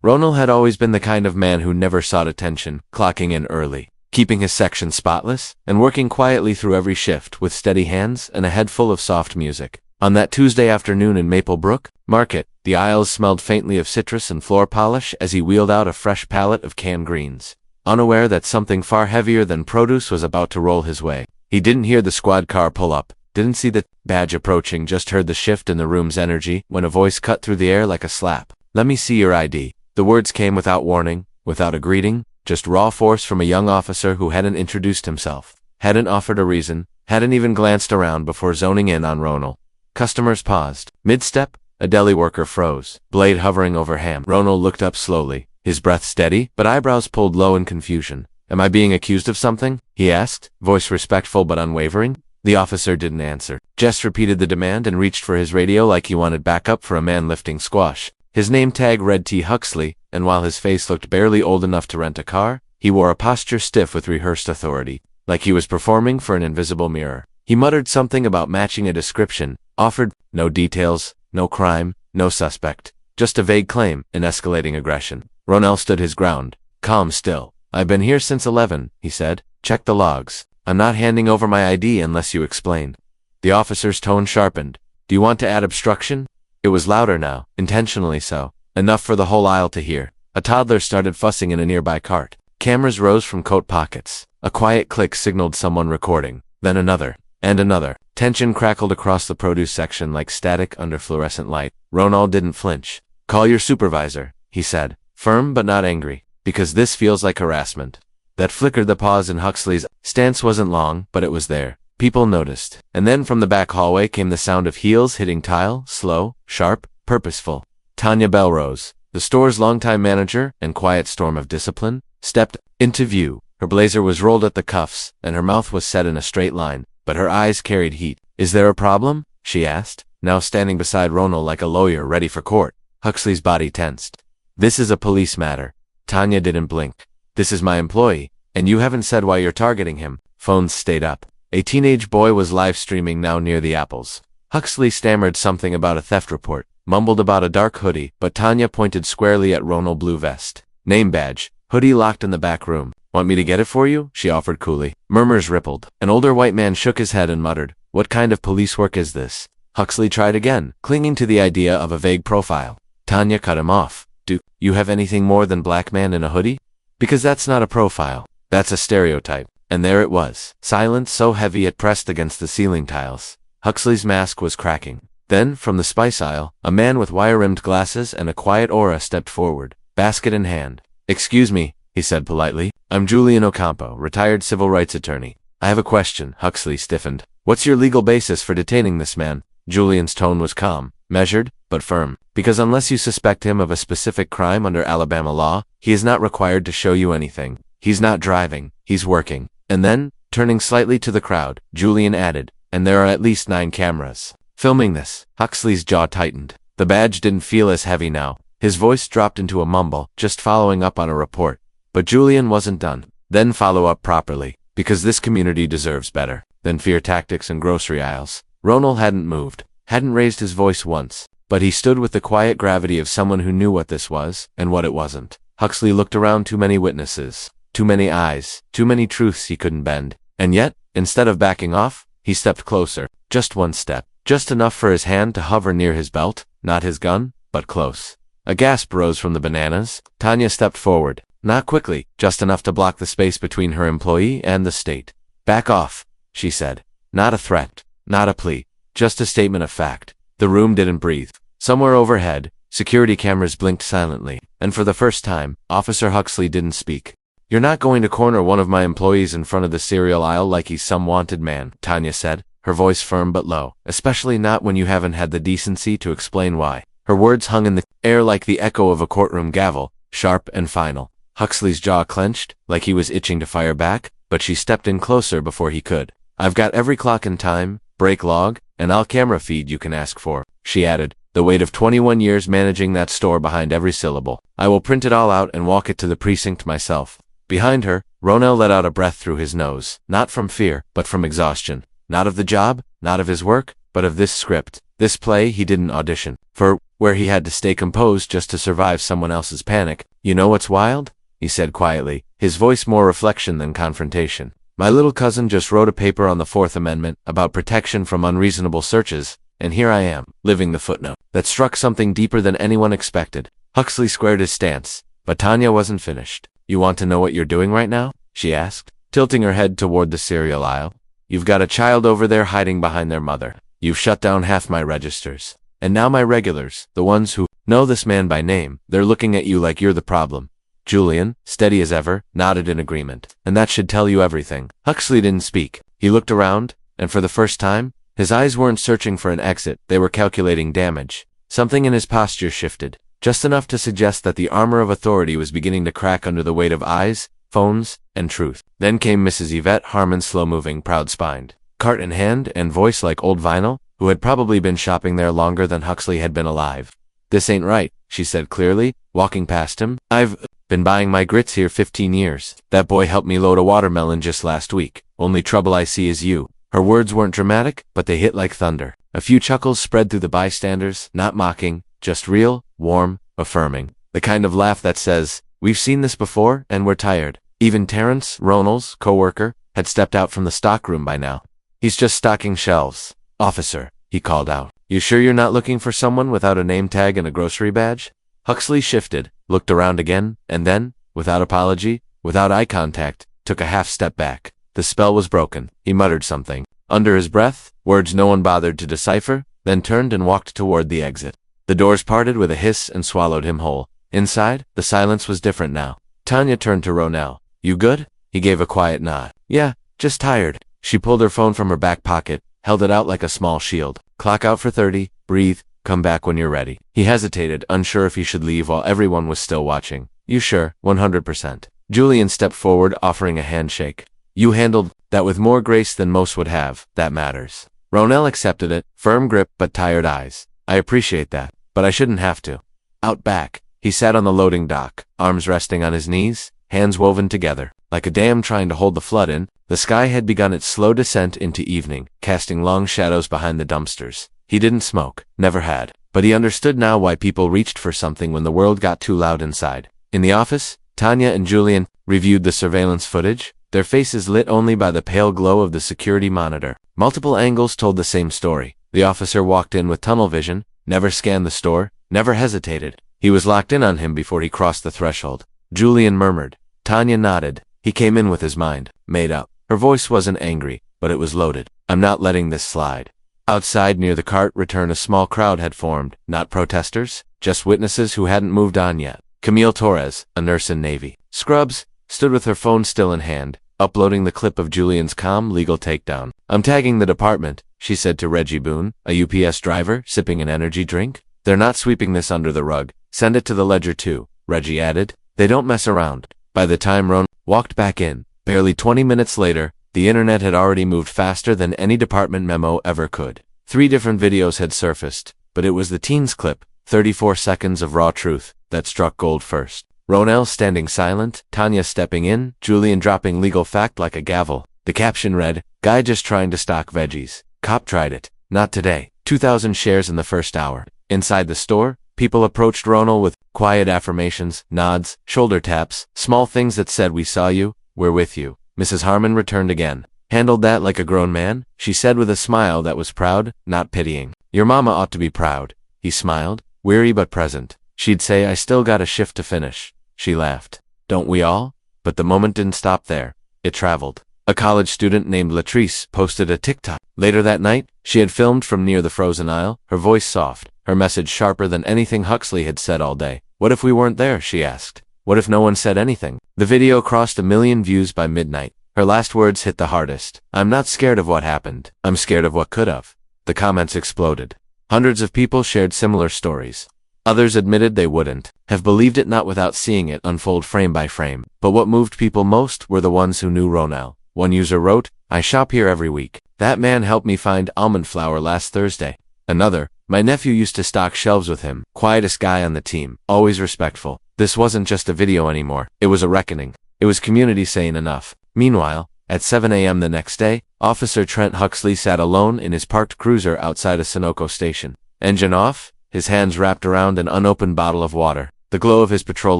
Ronald had always been the kind of man who never sought attention, clocking in early, keeping his section spotless, and working quietly through every shift with steady hands and a head full of soft music. On that Tuesday afternoon in Maple Brook Market, the aisles smelled faintly of citrus and floor polish as he wheeled out a fresh pallet of canned greens, unaware that something far heavier than produce was about to roll his way. He didn't hear the squad car pull up, didn't see the badge approaching, just heard the shift in the room's energy when a voice cut through the air like a slap. "Let me see your ID." The words came without warning, without a greeting, just raw force from a young officer who hadn't introduced himself, hadn't offered a reason, hadn't even glanced around before zoning in on Ronald. Customers paused. Mid-step, a deli worker froze, blade hovering over ham. Ronald looked up slowly, his breath steady, but eyebrows pulled low in confusion. "Am I being accused of something?" he asked, voice respectful but unwavering. The officer didn't answer, just repeated the demand and reached for his radio like he wanted backup for a man lifting squash. His name tag read T. Huxley, and while his face looked barely old enough to rent a car, he wore a posture stiff with rehearsed authority, like he was performing for an invisible mirror. He muttered something about matching a description, offered no details, no crime, no suspect, just a vague claim, in escalating aggression. Ronald stood his ground, calm still. "I've been here since 11, he said. "Check the logs. I'm not handing over my ID unless you explain." The officer's tone sharpened. "Do you want to add obstruction?" It was louder now, intentionally so, enough for the whole aisle to hear. A toddler started fussing in a nearby cart. Cameras rose from coat pockets. A quiet click signaled someone recording, then another, and another. Tension crackled across the produce section like static under fluorescent light. Ronald didn't flinch. "Call your supervisor," he said, firm but not angry, "because this feels like harassment." That flickered the pause in Huxley's stance. Wasn't long, but it was there. People noticed. And then from the back hallway came the sound of heels hitting tile, slow, sharp, purposeful. Tanya Belrose, the store's longtime manager and quiet storm of discipline, stepped into view. Her blazer was rolled at the cuffs, and her mouth was set in a straight line, but her eyes carried heat. "Is there a problem?" she asked, now standing beside Ronald like a lawyer ready for court. Huxley's body tensed. "This is a police matter." Tanya didn't blink. "This is my employee, and you haven't said why you're targeting him." Phones stayed up. A teenage boy was live streaming now near the apples. Huxley stammered something about a theft report, mumbled about a dark hoodie, but Tanya pointed squarely at Ronald. "Blue vest. Name badge. Hoodie locked in the back room. Want me to get it for you?" she offered coolly. Murmurs rippled. An older white man shook his head and muttered, "What kind of police work is this?" Huxley tried again, clinging to the idea of a vague profile. Tanya cut him off. "Do you have anything more than black man in a hoodie? Because that's not a profile. That's a stereotype." And there it was. Silence so heavy it pressed against the ceiling tiles. Huxley's mask was cracking. Then, from the spice aisle, a man with wire-rimmed glasses and a quiet aura stepped forward, basket in hand. "Excuse me," he said politely. "I'm Julian Ocampo, retired civil rights attorney. I have a question." Huxley stiffened. "What's your legal basis for detaining this man?" Julian's tone was calm, measured, but firm. "Because unless you suspect him of a specific crime under Alabama law, he is not required to show you anything. He's not driving, he's working." And then, turning slightly to the crowd, Julian added, "And there are at least 9 cameras filming this." Huxley's jaw tightened. The badge didn't feel as heavy now. His voice dropped into a mumble, just following up on a report. But Julian wasn't done. "Then follow up properly, because this community deserves better than fear tactics and grocery aisles." Ronald hadn't moved, hadn't raised his voice once, but he stood with the quiet gravity of someone who knew what this was and what it wasn't. Huxley looked around. Too many witnesses. Too many eyes, too many truths he couldn't bend. And yet, instead of backing off, he stepped closer. Just one step. Just enough for his hand to hover near his belt, not his gun, but close. A gasp rose from the bananas. Tanya stepped forward. Not quickly, just enough to block the space between her employee and the state. "Back off," she said. Not a threat, not a plea, just a statement of fact. The room didn't breathe. Somewhere overhead, security cameras blinked silently, and for the first time, Officer Huxley didn't speak. "You're not going to corner one of my employees in front of the cereal aisle like he's some wanted man," Tanya said, her voice firm but low, "especially not when you haven't had the decency to explain why." Her words hung in the air like the echo of a courtroom gavel, sharp and final. Huxley's jaw clenched, like he was itching to fire back, but she stepped in closer before he could. "I've got every clock and time, break log, and all camera feed you can ask for," she added, the weight of 21 years managing that store behind every syllable. "I will print it all out and walk it to the precinct myself." Behind her, Ronald let out a breath through his nose, not from fear, but from exhaustion. Not of the job, not of his work, but of this script, this play he didn't audition for. where he had to stay composed just to survive someone else's panic. "You know what's wild?" he said quietly, his voice more reflection than confrontation. "My little cousin just wrote a paper on the Fourth Amendment about protection from unreasonable searches, and here I am, living the footnote." That struck something deeper than anyone expected. Huxley squared his stance, but Tanya wasn't finished. "You want to know what you're doing right now?" she asked, tilting her head toward the cereal aisle. "You've got a child over there hiding behind their mother. You've shut down half my registers. And now my regulars, the ones who know this man by name, they're looking at you like you're the problem." Julian, steady as ever, nodded in agreement. "And that should tell you everything." Huxley didn't speak. He looked around, and for the first time, his eyes weren't searching for an exit, they were calculating damage. Something in his posture shifted, just enough to suggest that the armor of authority was beginning to crack under the weight of eyes, phones, and truth. Then came Mrs. Yvette Harmon, slow-moving, proud-spined, cart in hand and voice like old vinyl, who had probably been shopping there longer than Huxley had been alive. "This ain't right," she said clearly, walking past him. "I've been buying my grits here 15 years. That boy helped me load a watermelon just last week. Only trouble I see is you." Her words weren't dramatic, but they hit like thunder. A few chuckles spread through the bystanders, not mocking, just real, warm, affirming. The kind of laugh that says, "We've seen this before, and we're tired." Even Terrence, Ronald's co-worker, had stepped out from the stockroom by now. "He's just stocking shelves." "Officer," he called out, "you sure you're not looking for someone without a name tag and a grocery badge?" Huxley shifted, looked around again, and then, without apology, without eye contact, took a half step back. The spell was broken. He muttered something under his breath, words no one bothered to decipher, then turned and walked toward the exit. The doors parted with a hiss and swallowed him whole. Inside, the silence was different now. Tanya turned to Ronell. "You good?" He gave a quiet nod. "Yeah, just tired." She pulled her phone from her back pocket, held it out like a small shield. "Clock out for 30, breathe, come back when you're ready." He hesitated, unsure if he should leave while everyone was still watching. "You sure?" 100%. Julian stepped forward, offering a handshake. "You handled that with more grace than most would have, that matters." Ronell accepted it, firm grip but tired eyes. "I appreciate that, but I shouldn't have to." Out back, he sat on the loading dock, arms resting on his knees, hands woven together. Like a dam trying to hold the flood in, the sky had begun its slow descent into evening, casting long shadows behind the dumpsters. He didn't smoke, never had, but he understood now why people reached for something when the world got too loud inside. In the office, Tanya and Julian reviewed the surveillance footage, their faces lit only by the pale glow of the security monitor. Multiple angles told the same story. The officer walked in with tunnel vision, never scanned the store, never hesitated. He was locked in on him before he crossed the threshold. Julian murmured. Tanya nodded. He came in with his mind made up. Her voice wasn't angry, but it was loaded. "I'm not letting this slide." Outside near the cart return a small crowd had formed, not protesters, just witnesses who hadn't moved on yet. Camille Torres, a nurse in Navy scrubs, stood with her phone still in hand, uploading the clip of Julian's calm, legal takedown. "I'm tagging the department," she said to Reggie Boone, a UPS driver, sipping an energy drink. "They're not sweeping this under the rug. Send it to the ledger too," Reggie added. "They don't mess around." By the time Ron walked back in, barely 20 minutes later, the internet had already moved faster than any department memo ever could. 3 different videos had surfaced, but it was the teens clip, 34 seconds of raw truth, that struck gold first. Ronell standing silent, Tanya stepping in, Julian dropping legal fact like a gavel. The caption read, "Guy just trying to stock veggies. Cop tried it. Not today." 2,000 shares in the first hour. Inside the store, people approached Ronell with quiet affirmations, nods, shoulder taps, small things that said, "We saw you, we're with you." Mrs. Harmon returned again. "Handled that like a grown man," she said with a smile that was proud, not pitying. "Your mama ought to be proud." He smiled, weary but present. She'd say, "I still got a shift to finish." She laughed. "Don't we all?" But the moment didn't stop there. It traveled. A college student named Latrice posted a TikTok. Later that night, she had filmed from near the frozen aisle, her voice soft, her message sharper than anything Huxley had said all day. "What if we weren't there?" she asked. "What if no one said anything?" The video crossed 1 million views by midnight. Her last words hit the hardest. "I'm not scared of what happened. I'm scared of what could have." The comments exploded. Hundreds of people shared similar stories. Others admitted they wouldn't have believed it, not without seeing it unfold frame by frame. But what moved people most were the ones who knew Ronell. One user wrote, "I shop here every week. That man helped me find almond flour last Thursday." Another, "My nephew used to stock shelves with him. Quietest guy on the team. Always respectful." This wasn't just a video anymore. It was a reckoning. It was community saying enough. Meanwhile, at 7 a.m. the next day, Officer Trent Huxley sat alone in his parked cruiser outside a Sunoco station. Engine off, his hands wrapped around an unopened bottle of water. The glow of his patrol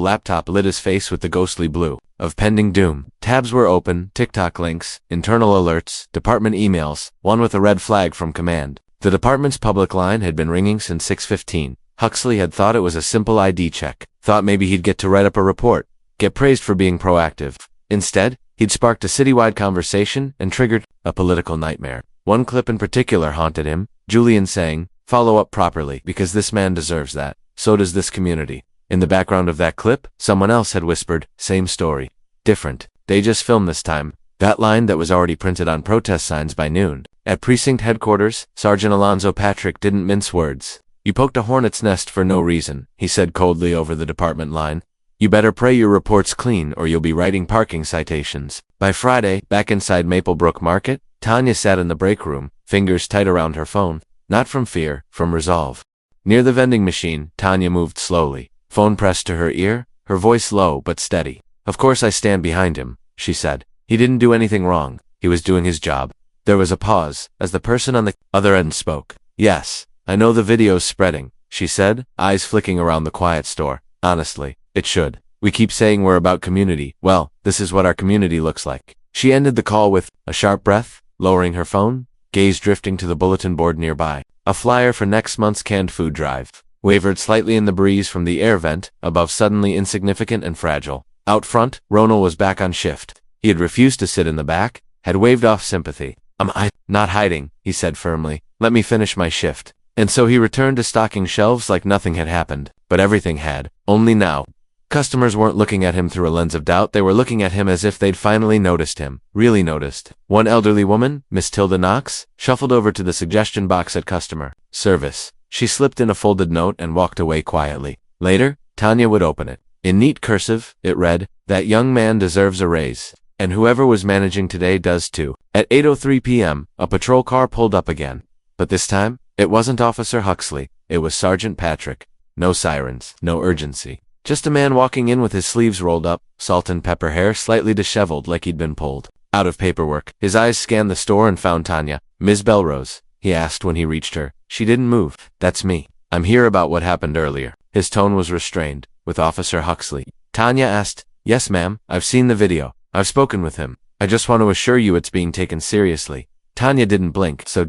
laptop lit his face with the ghostly blue of pending doom. Tabs were open, TikTok links, internal alerts, department emails, one with a red flag from command. The department's public line had been ringing since 6:15. Huxley had thought it was a simple ID check, thought maybe he'd get to write up a report, get praised for being proactive. Instead, he'd sparked a citywide conversation and triggered a political nightmare. One clip in particular haunted him, Julian saying, "Follow up properly, because this man deserves that. So does this community." In the background of that clip, someone else had whispered, "Same story. Different. They just filmed this time." That line that was already printed on protest signs by noon. At precinct headquarters, Sergeant Alonzo Patrick didn't mince words. "You poked a hornet's nest for no reason," he said coldly over the department line. "You better pray your report's clean or you'll be writing parking citations." By Friday, back inside Maplebrook Market, Tanya sat in the break room, fingers tight around her phone. Not from fear, from resolve. Near the vending machine, Tanya moved slowly. Phone pressed to her ear, her voice low but steady. "Of course I stand behind him," she said. "He didn't do anything wrong. He was doing his job." There was a pause, as the person on the other end spoke. "Yes, I know the video's spreading," she said, eyes flicking around the quiet store. "Honestly, it should. We keep saying we're about community. Well, this is what our community looks like." She ended the call with a sharp breath, lowering her phone, gaze drifting to the bulletin board nearby. A flyer for next month's canned food drive wavered slightly in the breeze from the air vent, above suddenly insignificant and fragile. Out front, was back on shift. He had refused to sit in the back, had waved off sympathy. "I'm not hiding," he said firmly. "Let me finish my shift." And so he returned to stocking shelves like nothing had happened. But everything had. Only now. Customers weren't looking at him through a lens of doubt, they were looking at him as if they'd finally noticed him. Really noticed. One elderly woman, Miss Tilda Knox, shuffled over to the suggestion box at customer service. She slipped in a folded note and walked away quietly. Later, Tanya would open it. In neat cursive, it read, "That young man deserves a raise. And whoever was managing today does too." At 8:03 p.m., a patrol car pulled up again. But this time, it wasn't Officer Huxley, it was Sergeant Patrick. No sirens, no urgency. Just a man walking in with his sleeves rolled up, salt and pepper hair slightly disheveled like he'd been pulled out of paperwork. His eyes scanned the store and found Tanya. "Ms. Belrose?" he asked when he reached her. She didn't move. "That's me. I'm here about what happened earlier." His tone was restrained. "With Officer Huxley?" Tanya asked. "Yes, ma'am. I've seen the video. I've spoken with him. I just want to assure you it's being taken seriously." Tanya didn't blink. "So ...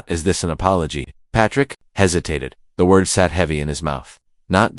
is this an apology?" Patrick hesitated. The words sat heavy in his mouth. "Not ...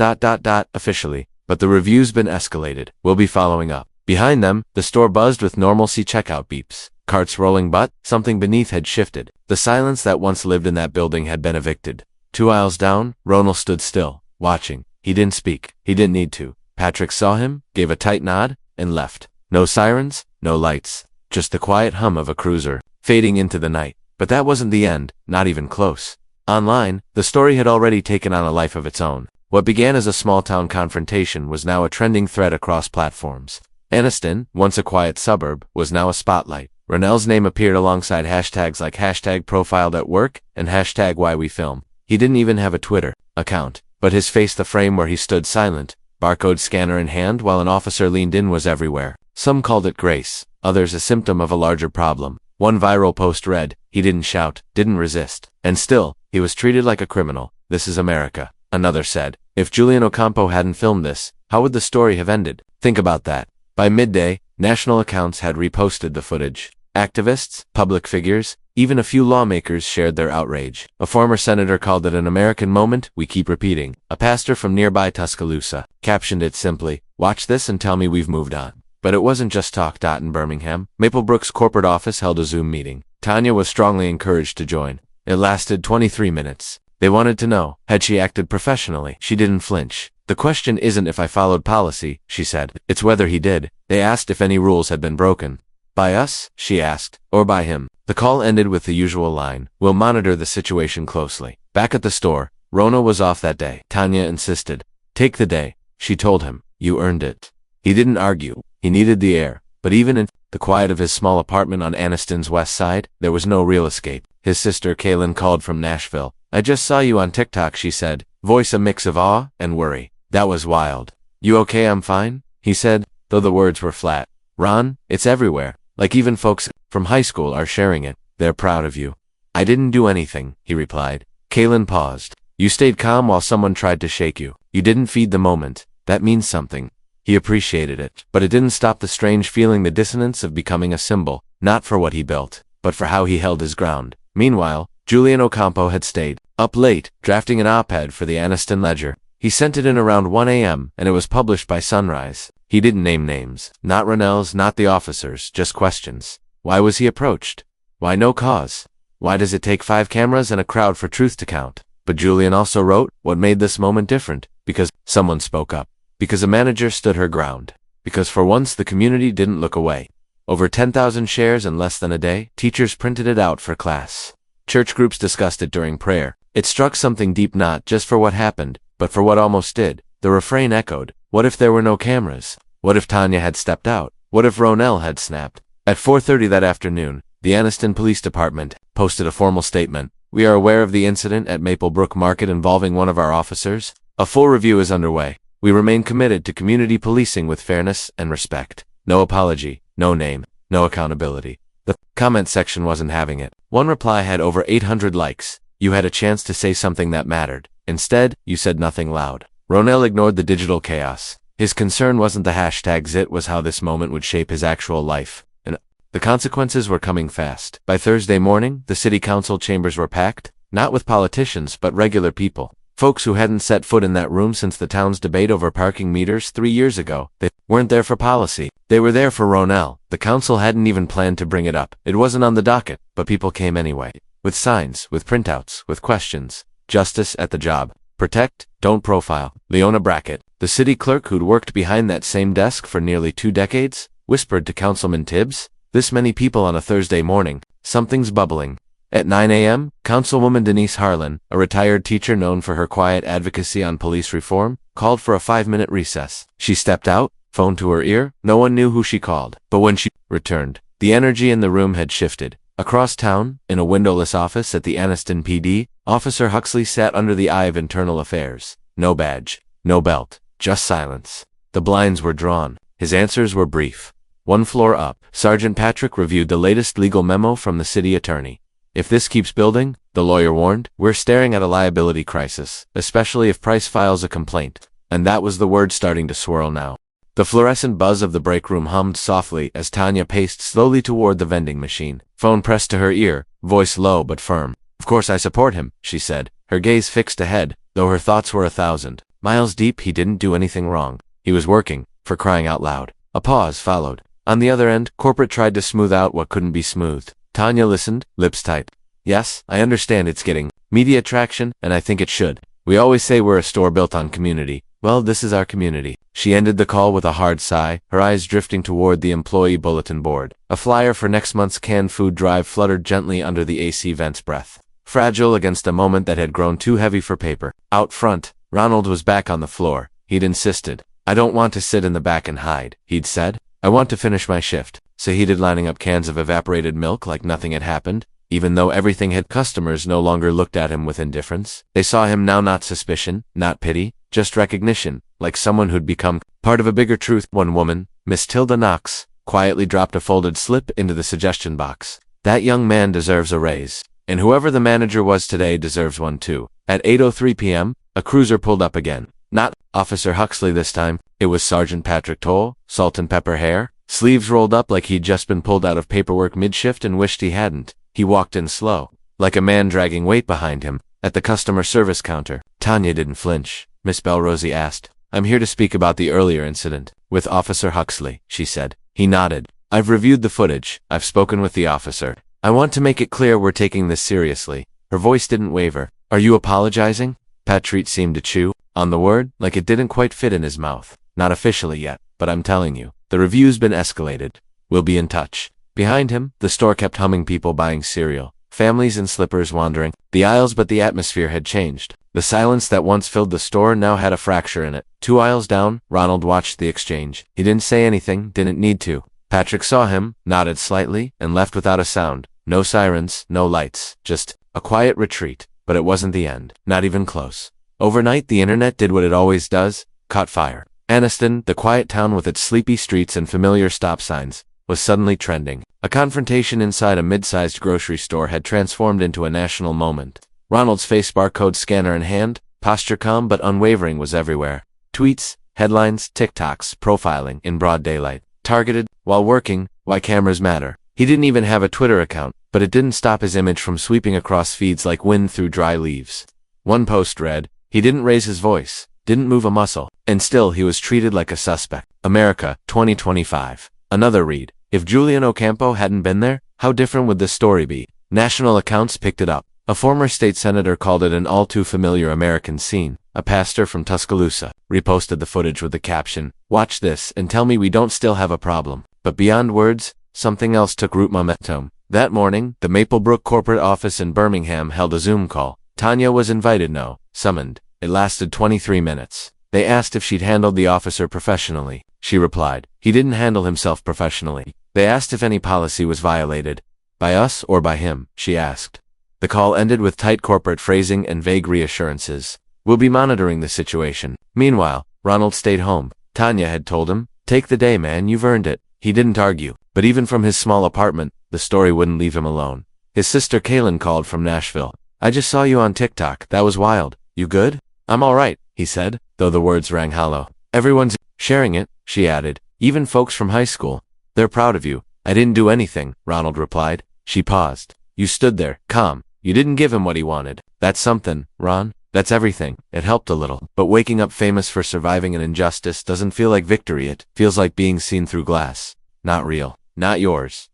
officially, but the review's been escalated. We'll be following up." Behind them, the store buzzed with normalcy checkout beeps. Carts rolling, but something beneath had shifted. The silence that once lived in that building had been evicted. 2 aisles down, Ronald stood still, watching. He didn't speak. He didn't need to. Patrick saw him, gave a tight nod, and left. No sirens, no lights. Just the quiet hum of a cruiser, fading into the night. But that wasn't the end, not even close. Online, the story had already taken on a life of its own. What began as a small-town confrontation was now a trending thread across platforms. Anniston, once a quiet suburb, was now a spotlight. Ronell's name appeared alongside hashtags like #Profiled@work and #WhyWeFilm. He didn't even have a Twitter account, but his face, the frame where he stood silent, barcode scanner in hand while an officer leaned in, was everywhere. Some called it grace, others a symptom of a larger problem. One viral post read, "He didn't shout, didn't resist, and still, he was treated like a criminal. This is America." Another said, "If Julian Ocampo hadn't filmed this, how would the story have ended?" Think about that. By midday, national accounts had reposted the footage. Activists, public figures, even a few lawmakers shared their outrage. A former senator called it an American moment we keep repeating. A pastor from nearby Tuscaloosa captioned it simply, "Watch this and tell me we've moved on." But it wasn't just talk. In Birmingham, Maplebrook's corporate office held a Zoom meeting. Tanya was strongly encouraged to join. It lasted 23 minutes. They wanted to know, had she acted professionally? She didn't flinch. "The question isn't if I followed policy," she said. "It's whether he did." They asked if any rules had been broken. "By us?" she asked. "Or by him?" The call ended with the usual line, "We'll monitor the situation closely." Back at the store, Rona was off that day. Tanya insisted. "Take the day," she told him. "You earned it." He didn't argue. He needed the air. But even in the quiet of his small apartment on Anniston's west side, there was no real escape. His sister Kaylin called from Nashville. "I just saw you on TikTok," she said, voice a mix of awe and worry. "That was wild." "You okay?" "I'm fine," he said, though the words were flat. "Ron, it's everywhere. Like even folks from high school are sharing it. They're proud of you." "I didn't do anything," he replied. Kaylin paused. You stayed calm while someone tried to shake you. You didn't feed the moment. That means something. He appreciated it, but it didn't stop the strange feeling, the dissonance of becoming a symbol, not for what he built, but for how he held his ground. Meanwhile, Julian Ocampo had stayed up late, drafting an op-ed for the Anniston Ledger. He sent it in around 1 a.m., and it was published by sunrise. He didn't name names. Not Ronell's, not the officers, just questions. Why was he approached? Why no cause? Why does it take 5 cameras and a crowd for truth to count? But Julian also wrote what made this moment different, because someone spoke up. Because a manager stood her ground. Because for once the community didn't look away. Over 10,000 shares in less than a day, teachers printed it out for class. Church groups discussed it during prayer. It struck something deep, not just for what happened, but for what almost did. The refrain echoed. What if there were no cameras? What if Tanya had stepped out? What if Ronell had snapped? At 4:30 that afternoon, the Anniston Police Department posted a formal statement. We are aware of the incident at Maplebrook Market involving one of our officers. A full review is underway. We remain committed to community policing with fairness and respect. No apology, no name, no accountability. The comment section wasn't having it. One reply had over 800 likes. You had a chance to say something that mattered. Instead, you said nothing loud. Ronell ignored the digital chaos. His concern wasn't the hashtags, it was how this moment would shape his actual life. And the consequences were coming fast. By Thursday morning, the city council chambers were packed, not with politicians but regular people. Folks who hadn't set foot in that room since the town's debate over parking meters 3 years ago. They weren't there for policy. They were there for Ronell. The council hadn't even planned to bring it up. It wasn't on the docket, but people came anyway. With signs, with printouts, with questions. Justice at the job. Protect, don't profile. Leona Brackett, the city clerk who'd worked behind that same desk for nearly 2 decades, whispered to Councilman Tibbs, this many people on a Thursday morning. Something's bubbling. At 9 a.m., Councilwoman Denise Harlan, a retired teacher known for her quiet advocacy on police reform, called for a 5-minute recess. She stepped out, phone to her ear. No one knew who she called. But when she returned, the energy in the room had shifted. Across town, in a windowless office at the Anniston PD, Officer Huxley sat under the eye of internal affairs. No badge, no belt, just silence. The blinds were drawn. His answers were brief. 1 floor up, Sergeant Patrick reviewed the latest legal memo from the city attorney. If this keeps building, the lawyer warned, we're staring at a liability crisis, especially if Price files a complaint. And that was the word starting to swirl now. The fluorescent buzz of the break room hummed softly as Tanya paced slowly toward the vending machine. Phone pressed to her ear, voice low but firm. Of course I support him, she said, her gaze fixed ahead, though her thoughts were 1,000 miles deep. He didn't do anything wrong. He was working, for crying out loud. A pause followed. On the other end, corporate tried to smooth out what couldn't be smoothed. Tanya listened, lips tight. Yes, I understand it's getting media traction, and I think it should. We always say we're a store built on community. Well, this is our community. She ended the call with a hard sigh, her eyes drifting toward the employee bulletin board. A flyer for next month's canned food drive fluttered gently under the AC vent's breath, fragile against a moment that had grown too heavy for paper. Out front, Ronald was back on the floor. He'd insisted. I don't want to sit in the back and hide, he'd said. I want to finish my shift. So he did, lining up cans of evaporated milk like nothing had happened. Even though everything had, customers no longer looked at him with indifference. They saw him now, not suspicion, not pity, just recognition, like someone who'd become part of a bigger truth. One woman, Miss Tilda Knox, quietly dropped a folded slip into the suggestion box. That young man deserves a raise. And whoever the manager was today deserves one too. At 8:03 p.m., a cruiser pulled up again. Not Officer Huxley this time. It was Sergeant Patrick Toll, salt and pepper hair, sleeves rolled up like he'd just been pulled out of paperwork mid-shift and wished he hadn't. He walked in slow, like a man dragging weight behind him. At the customer service counter, Tanya didn't flinch. Miss Belrosi asked, I'm here to speak about the earlier incident with Officer Huxley, she said. He nodded. I've reviewed the footage. I've spoken with the officer. I want to make it clear we're taking this seriously. Her voice didn't waver. Are you apologizing? Patrick seemed to chew on the word like it didn't quite fit in his mouth. Not officially yet, but I'm telling you, the review's been escalated. We'll be in touch. Behind him, the store kept humming, people buying cereal, families in slippers wandering the aisles, but the atmosphere had changed. The silence that once filled the store now had a fracture in it. 2 aisles down, Ronald watched the exchange. He didn't say anything, didn't need to. Patrick saw him, nodded slightly, and left without a sound. No sirens, no lights, just a quiet retreat. But it wasn't the end, not even close. Overnight, the internet did what it always does, caught fire. Anniston, the quiet town with its sleepy streets and familiar stop signs, was suddenly trending. A confrontation inside a mid-sized grocery store had transformed into a national moment. Ronald's face barcode scanner in hand, posture calm but unwavering, was everywhere. Tweets, headlines, TikToks, profiling in broad daylight. Targeted, while working, why cameras matter. He didn't even have a Twitter account, but it didn't stop his image from sweeping across feeds like wind through dry leaves. One post read, "He didn't raise his voice, didn't move a muscle, and still he was treated like a suspect. America, 2025. Another read, "If Julian Ocampo hadn't been there, how different would this story be?" National accounts picked it up. A former state senator called it an all-too-familiar American scene. A pastor from Tuscaloosa reposted the footage with the caption, "Watch this and tell me we don't still have a problem." But beyond words, something else took root momentum. That morning, the Maplebrook corporate office in Birmingham held a Zoom call. Tanya was invited, no, summoned. It lasted 23 minutes. They asked if she'd handled the officer professionally. She replied, "He didn't handle himself professionally." They asked if any policy was violated. "By us or by him?" she asked. The call ended with tight corporate phrasing and vague reassurances. "We'll be monitoring the situation." Meanwhile, Ronald stayed home. Tanya had told him, "Take the day, man, you've earned it." He didn't argue, but even from his small apartment, the story wouldn't leave him alone. His sister Kaylin called from Nashville. "I just saw you on TikTok. That was wild. You good?" "I'm all right," he said, though the words rang hollow. "Everyone's sharing it," she added, "even folks from high school. They're proud of you." "I didn't do anything," Ronald replied. She paused. "You stood there, calm. You didn't give him what he wanted. That's something, Ron. That's everything." It helped a little. But waking up famous for surviving an injustice doesn't feel like victory. It feels like being seen through glass. Not real. Not yours.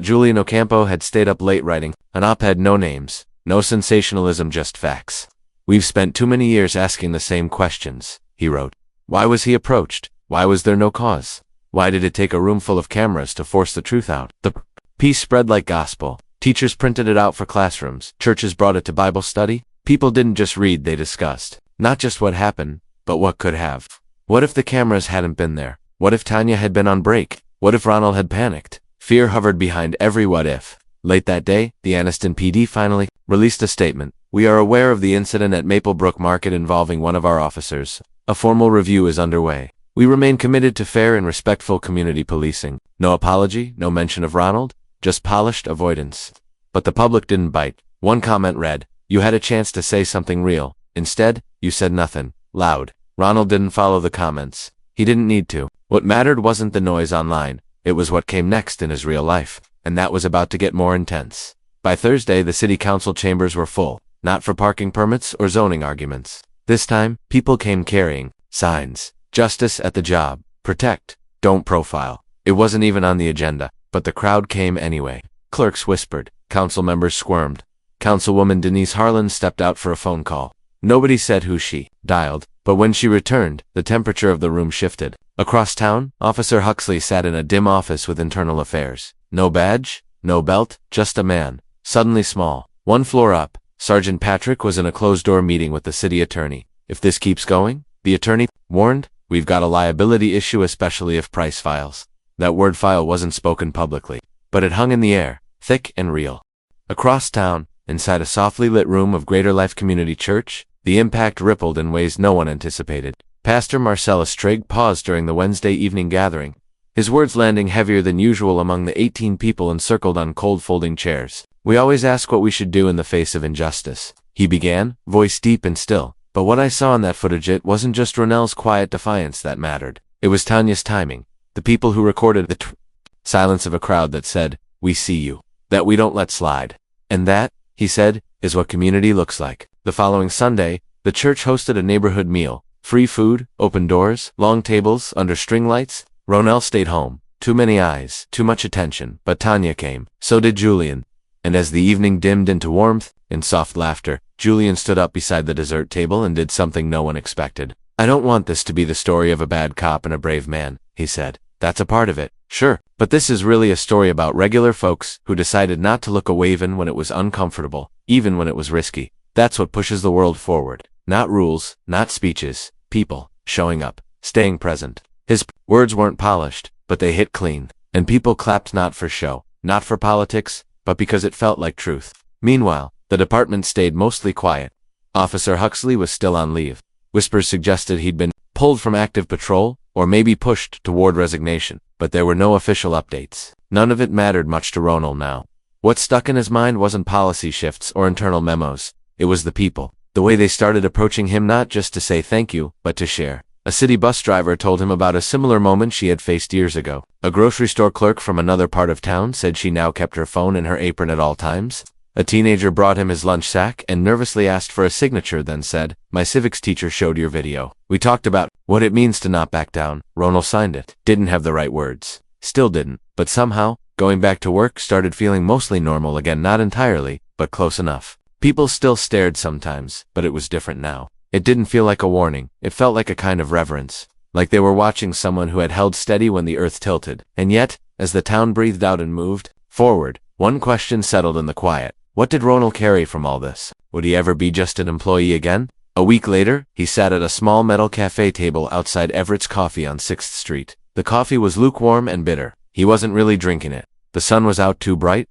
Julian Ocampo had stayed up late writing an op-ed, no names, no sensationalism, just facts. "We've spent too many years asking the same questions," he wrote. Why was he approached? Why was there no cause? Why did it take a room full of cameras to force the truth out? The piece spread like gospel. Teachers printed it out for classrooms. Churches brought it to Bible study. People didn't just read, they discussed. Not just what happened, but what could have. What if the cameras hadn't been there? What if Tanya had been on break? What if Ronald had panicked? Fear hovered behind every what if. Late that day, the Anniston PD finally released a statement. "We are aware of the incident at Maplebrook Market involving one of our officers. A formal review is underway. We remain committed to fair and respectful community policing." No apology, no mention of Ronald, just polished avoidance. But the public didn't bite. One comment read, "You had a chance to say something real. Instead, you said nothing." Loud. Ronald didn't follow the comments. He didn't need to. What mattered wasn't the noise online. It was what came next in his real life. And that was about to get more intense. By Thursday, the city council chambers were full. Not for parking permits or zoning arguments. This time, people came carrying signs. Justice at the job. Protect. Don't profile. It wasn't even on the agenda, but the crowd came anyway. Clerks whispered. Council members squirmed. Councilwoman Denise Harlan stepped out for a phone call. Nobody said who she dialed, but when she returned, the temperature of the room shifted. Across town, Officer Huxley sat in a dim office with internal affairs. No badge, no belt, just a man. Suddenly small. One floor up, Sergeant Patrick was in a closed-door meeting with the city attorney. "If this keeps going," the attorney warned, "we've got a liability issue, especially if Price files." That word file wasn't spoken publicly, but it hung in the air, thick and real. Across town, inside a softly lit room of Greater Life Community Church, the impact rippled in ways no one anticipated. Pastor Marcellus Trigg paused during the Wednesday evening gathering, his words landing heavier than usual among the 18 people encircled on cold folding chairs. "We always ask what we should do in the face of injustice," he began, voice deep and still. "But what I saw in that footage, it wasn't just Ronell's quiet defiance that mattered. It was Tanya's timing. The people who recorded the silence of a crowd that said, 'We see you,' that we don't let slide. And that," he said, "is what community looks like." The following Sunday, the church hosted a neighborhood meal. Free food, open doors, long tables, under string lights. Ronell stayed home. Too many eyes, too much attention. But Tanya came. So did Julian. And as the evening dimmed into warmth, in soft laughter, Julian stood up beside the dessert table and did something no one expected. "I don't want this to be the story of a bad cop and a brave man," he said. "That's a part of it, sure. But this is really a story about regular folks who decided not to look away even when it was uncomfortable, even when it was risky. That's what pushes the world forward. Not rules, not speeches, people, showing up, staying present." His words weren't polished, but they hit clean. And people clapped not for show, not for politics, but because it felt like truth. Meanwhile, the department stayed mostly quiet. Officer Huxley was still on leave. Whispers suggested he'd been pulled from active patrol, or maybe pushed toward resignation, but there were no official updates. None of it mattered much to Ronald now. What stuck in his mind wasn't policy shifts or internal memos. It was the people. The way they started approaching him not just to say thank you, but to share. A city bus driver told him about a similar moment she had faced years ago. A grocery store clerk from another part of town said she now kept her phone in her apron at all times. A teenager brought him his lunch sack and nervously asked for a signature, then said, "My civics teacher showed your video. We talked about what it means to not back down." Ronald signed it. Didn't have the right words. Still didn't. But somehow, going back to work started feeling mostly normal again, not entirely, but close enough. People still stared sometimes, but it was different now. It didn't feel like a warning. It felt like a kind of reverence. Like they were watching someone who had held steady when the earth tilted. And yet, as the town breathed out and moved forward, one question settled in the quiet. What did Ronald carry from all this? Would he ever be just an employee again? A week later, he sat at a small metal cafe table outside Everett's Coffee on 6th Street. The coffee was lukewarm and bitter. He wasn't really drinking it. The sun was out too bright,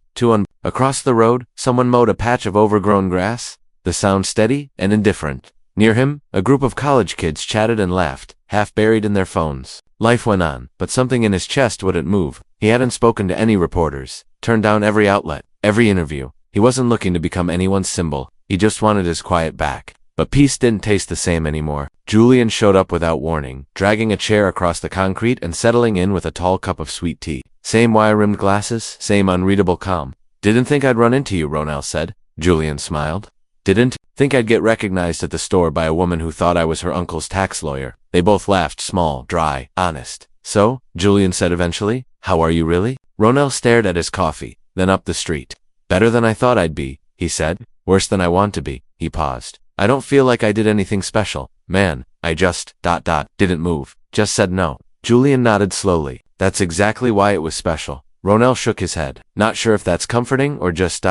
Across the road, someone mowed a patch of overgrown grass, the sound steady and indifferent. Near him, a group of college kids chatted and laughed, half buried in their phones. Life went on, but something in his chest wouldn't move. He hadn't spoken to any reporters, turned down every outlet, every interview. He wasn't looking to become anyone's symbol. He just wanted his quiet back. But peace didn't taste the same anymore. Julian showed up without warning, dragging a chair across the concrete and settling in with a tall cup of sweet tea. Same wire-rimmed glasses, same unreadable calm. "Didn't think I'd run into you," Ronell said. Julian smiled. "Didn't think I'd get recognized at the store by a woman who thought I was her uncle's tax lawyer." They both laughed, small, dry, honest. "So," Julian said eventually, "how are you really?" Ronell stared at his coffee, then up the street. "Better than I thought I'd be," he said. "Worse than I want to be." He paused. "I don't feel like I did anything special. Man, I just, didn't move. Just said no." Julian nodded slowly. "That's exactly why it was special." Ronell shook his head. "Not sure if that's comforting or just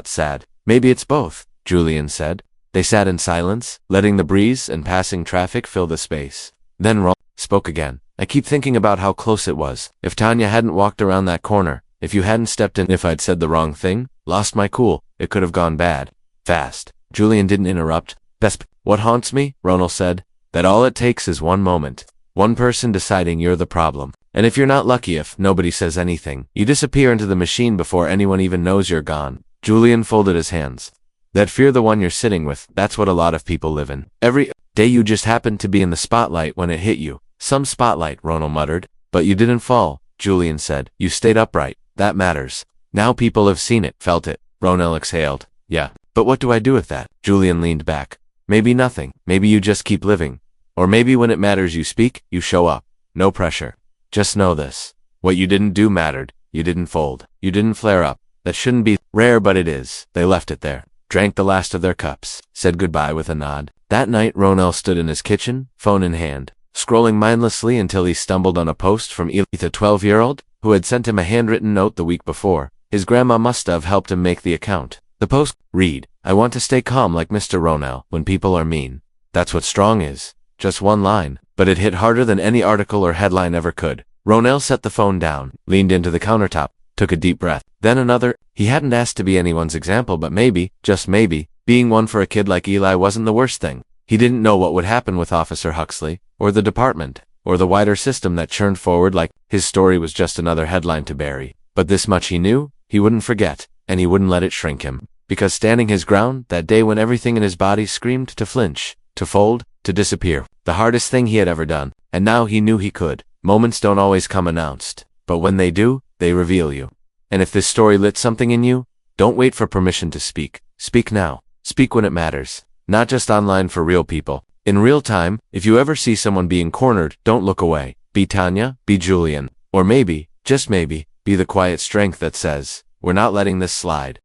sad." "Maybe it's both," Julian said. They sat in silence, letting the breeze and passing traffic fill the space. Then Ronell spoke again. "I keep thinking about how close it was. If Tanya hadn't walked around that corner, if you hadn't stepped in, if I'd said the wrong thing, lost my cool, it could have gone bad. Fast." Julian didn't interrupt. "What haunts me," Ronell said, "that all it takes is one moment. One person deciding you're the problem. And if you're not lucky, if nobody says anything, you disappear into the machine before anyone even knows you're gone." Julian folded his hands. "That fear, the one you're sitting with, that's what a lot of people live in. Every day you just happened to be in the spotlight when it hit you." "Some spotlight," Ronell muttered. "But you didn't fall," Julian said. "You stayed upright. That matters. Now people have seen it, felt it." Ronell exhaled. "Yeah. But what do I do with that?" Julian leaned back. "Maybe nothing. Maybe you just keep living. Or maybe when it matters you speak, you show up. No pressure. Just know this. What you didn't do mattered. You didn't fold. You didn't flare up. That shouldn't be rare, but it is." They left it there. Drank the last of their cups. Said goodbye with a nod. That night, Ronell stood in his kitchen, phone in hand, scrolling mindlessly until he stumbled on a post from Elith, a 12-year-old, who had sent him a handwritten note the week before. His grandma must have helped him make the account. The post read, "I want to stay calm like Mr. Ronell when people are mean. That's what strong is." Just one line, but it hit harder than any article or headline ever could. Ronell set the phone down, leaned into the countertop, took a deep breath. Then another. He hadn't asked to be anyone's example, but maybe, just maybe, being one for a kid like Eli wasn't the worst thing. He didn't know what would happen with Officer Huxley, or the department, or the wider system that churned forward like his story was just another headline to bury. But this much he knew, he wouldn't forget, and he wouldn't let it shrink him. Because standing his ground, that day when everything in his body screamed to flinch, to fold, to disappear, the hardest thing he had ever done, and now he knew he could. Moments don't always come announced, but when they do, they reveal you. And if this story lit something in you, don't wait for permission to speak. Speak now. Speak when it matters. Not just online, for real people. In real time. If you ever see someone being cornered, don't look away. Be Tanya, be Julian, or maybe, just maybe, be the quiet strength that says, "We're not letting this slide."